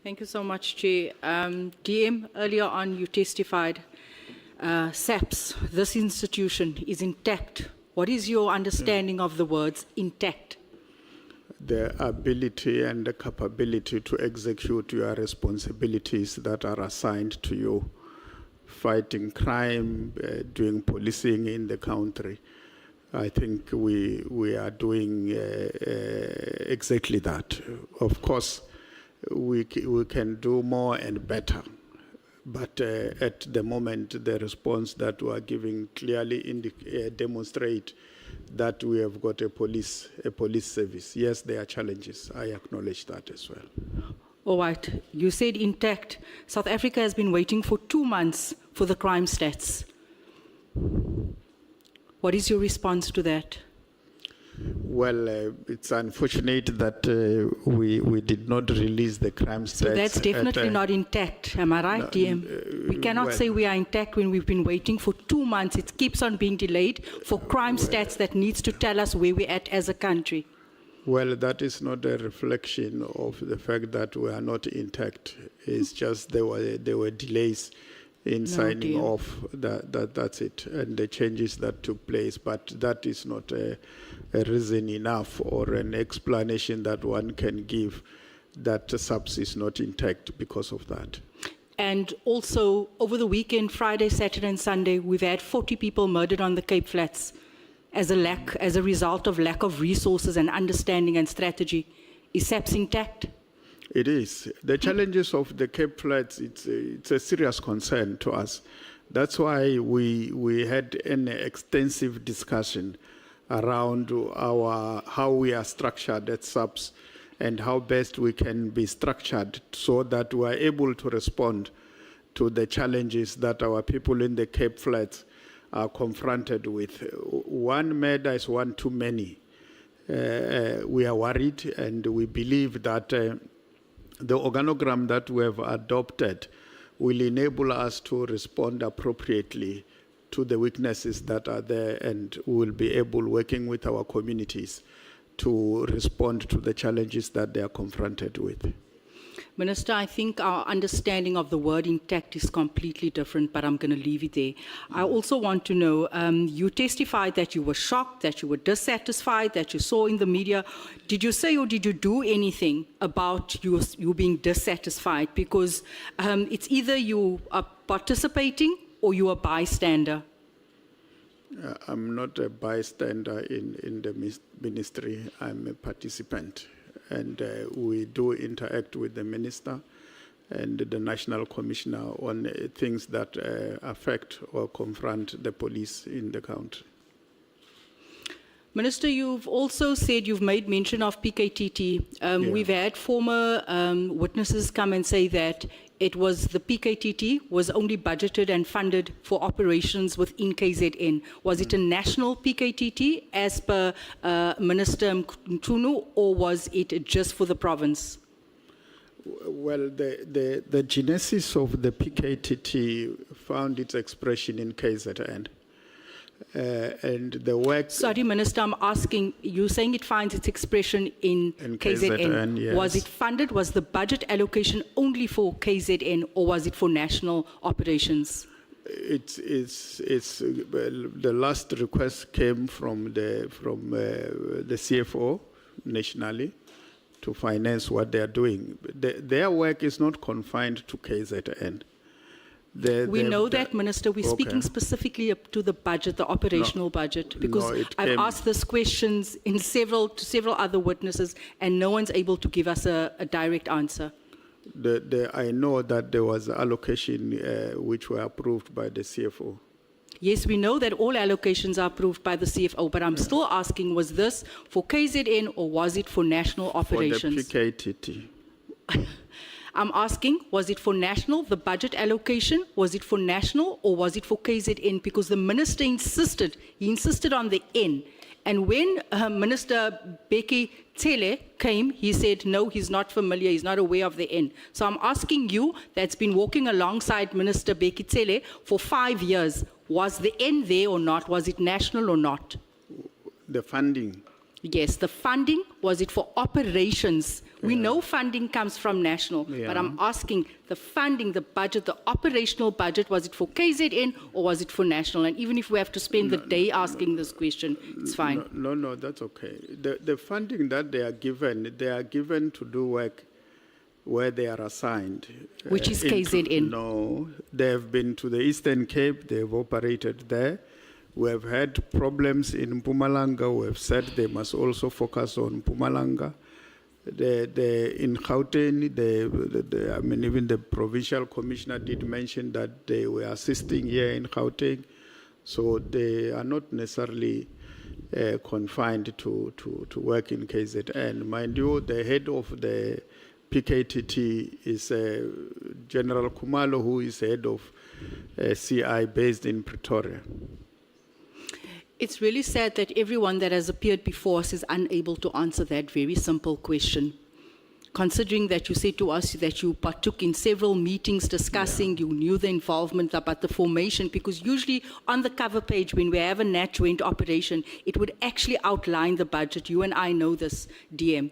Thank you so much, Chair. DM, earlier on you testified SAPS, this institution is intact. What is your understanding of the words intact? The ability and the capability to execute your responsibilities that are assigned to you, fighting crime, doing policing in the country. I think we are doing exactly that. Of course, we can do more and better, but at the moment, the response that we are giving clearly demonstrate that we have got a police service. Yes, there are challenges. I acknowledge that as well. All right. You said intact. South Africa has been waiting for 2 months for the crime stats. What is your response to that? Well, it's unfortunate that we did not release the crime stats. So that's definitely not intact. Am I right, no, DM? We cannot say we are intact when we've been waiting for 2 months. It keeps on being delayed for crime stats that needs to tell us where we're at as a country. Well, that is not a reflection of the fact that we are not intact. It's just there were delays in signing off. That's it, and the changes that took place. But that is not a reason enough or an explanation that one can give that SAPS is not intact because of that. And also, over the weekend, Friday, Saturday, and Sunday, we've had 40 people murdered on the Cape Flats as a result of lack of resources and understanding and strategy. Is SAPS intact? It is. The challenges of the Cape Flats, it's a serious concern to us. That's why we had an extensive discussion around how we are structured at SAPS and how best we can be structured so that we are able to respond to the challenges that our people in the Cape Flats are confronted with. One murder is one too many. We are worried, and we believe that the organogram that we have adopted will enable us to respond appropriately to the weaknesses that are there, and we will be able, working with our communities, to respond to the challenges that they are confronted with. Minister, I think our understanding of the word intact is completely different, but I'm going to leave it there. I also want to know, you testified that you were shocked, that you were dissatisfied, that you saw in the media. Did you say or did you do anything about you being dissatisfied? Because it's either you are participating or you are a bystander. I'm not a bystander in the ministry. I'm a participant. And we do interact with the minister and the national commissioner on things that affect or confront the police in the country. Minister, you've also said you've made mention of PKTT. We've had former witnesses come and say that it was the PKTT was only budgeted and funded for operations within KZN. Was it a national PKTT as per Minister Mtunu, or was it just for the province? Well, the genesis of the PKTT found its expression in KZN. And the work... Sorry, Minister, I'm asking, you're saying it finds its expression in KZN. Yes. Was it funded, was the budget allocation only for KZN, or was it for national operations? It's the last request came from the CFO nationally to finance what they are doing. Their work is not confined to KZN. We know that, Minister. We're speaking specifically up to the budget, the operational budget, because I've asked this questions to several other witnesses, and no one's able to give us a direct answer. I know that there was allocation which were approved by the CFO. Yes, we know that all allocations are approved by the CFO, but I'm still asking, was this for KZN or was it for national operations? For the PKTT. I'm asking, was it for national, the budget allocation? Was it for national or was it for KZN? Because the minister insisted on the N. And when Minister Bheki Cele came, he said, no, he's not familiar, he's not aware of the N. So I'm asking you, that's been walking alongside Minister Bheki Cele for 5 years, was the N there or not? Was it national or not? The funding. Yes, the funding, was it for operations? We know funding comes from national, but Yeah. I'm asking the funding, the budget, the operational budget, was it for KZN or was it for national? And even if we have to spend the day asking this question, it's fine. No, that's okay. The funding that they are given to do work where they are assigned. Which is into- KZN. No, they have been to the Eastern Cape, they have operated there. We have had problems in Mpumalanga. We have said they must also focus on Mpumalanga. In Gauteng, I mean, even the provincial commissioner did mention that they were assisting here in Gauteng. So they are not necessarily confined to work in KZN. Mind you, the head of the PKTT is General Kumalo, who is head of CI based in Pretoria. It's really sad that everyone that has appeared before us is unable to answer that very simple question. Considering that you said to us that you partook in several meetings discussing, you knew the involvement about the formation, because usually on the cover page when we have a NAT joint operation, it would actually outline the budget. You and I know this, DM.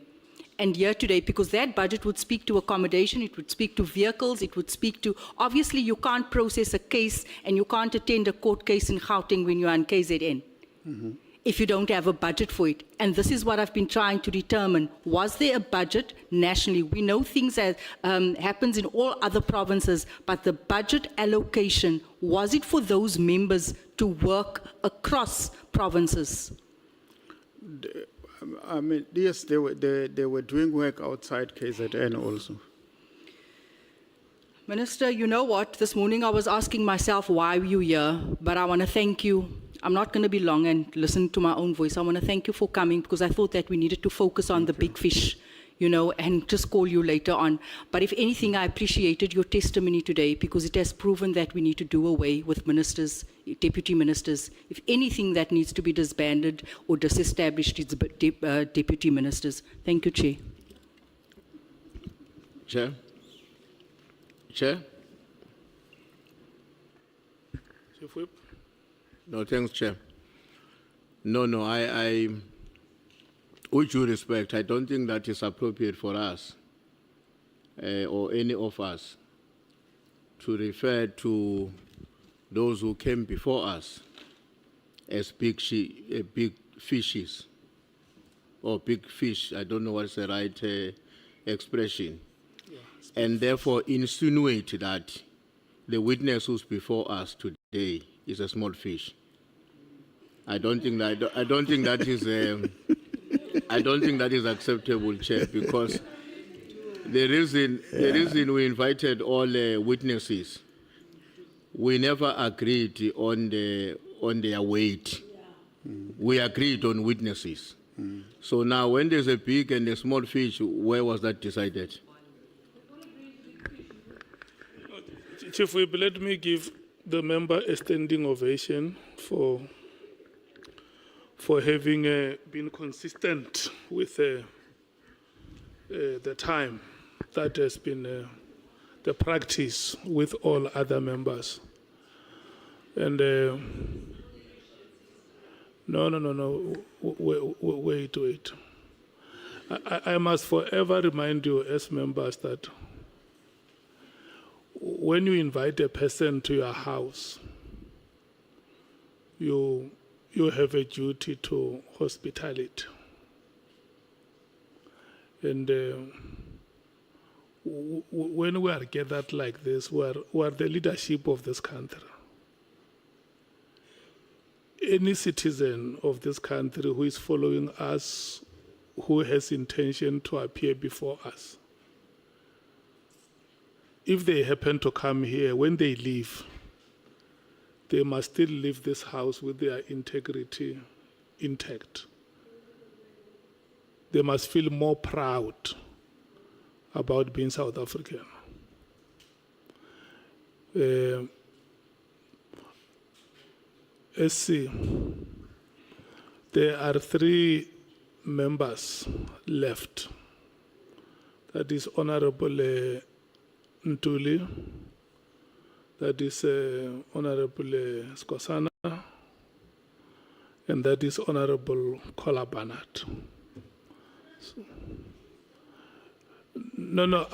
And here today, because that budget would speak to accommodation, it would speak to vehicles, it would speak to, obviously you can't process a case and you can't attend a court case in Gauteng when you're on KZN. If you don't have a budget for it. And this is what I've been trying to determine. Was there a budget nationally? We know things that happens in all other provinces, but the budget allocation, was it for those members to work across provinces? I mean, yes, they were doing work outside KZN also. Minister, you know what? This morning I was asking myself why were you here, but I want to thank you. I'm not going to be long and listen to my own voice. I want to thank you for coming because I thought that we needed to focus on the big fish, you know, and just call you later on. But if anything, I appreciated your testimony today because it has proven that we need to do away with ministers, deputy ministers. If anything that needs to be disbanded or disestablished, it's deputy ministers. Thank you, Chair. Chair? Chair? Chief Whip. No, thanks, Chair. No, I with due respect, I don't think that is appropriate for us or any of us to refer to those who came before us as big fishes or big fish. I don't know what's the right expression. And therefore insinuate that the witness who's before us today is a small fish. I don't think that is acceptable, Chair, because the reason we invited all witnesses, we never agreed on their weight. We agreed on witnesses. So now, when there's a big and a small fish, where was that decided? Chief Whip, let me give the member a standing ovation for having been consistent with the time that has been the practice with all other members. And no, wait. I must forever remind you as members that when you invite a person to your house, you have a duty to hospitality. And when we are gathered like this, we are the leadership of this country. Any citizen of this country who is following us, who has intention to appear before us, if they happen to come here, when they leave, they must still leave this house with their integrity intact. They must feel more proud about being South African. SC, there are 3 members left. That is Honorable Ntuli, that is Honorable Skosana, and that is Honorable Kola Barnard. No,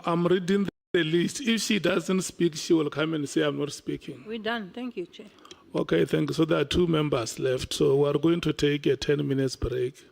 I'm reading the list. If she doesn't speak, she will come and say, I'm not speaking. We're done. Thank you, Chair. Okay, thank you. So there are 2 members left. So we are going to take a 10 minutes break.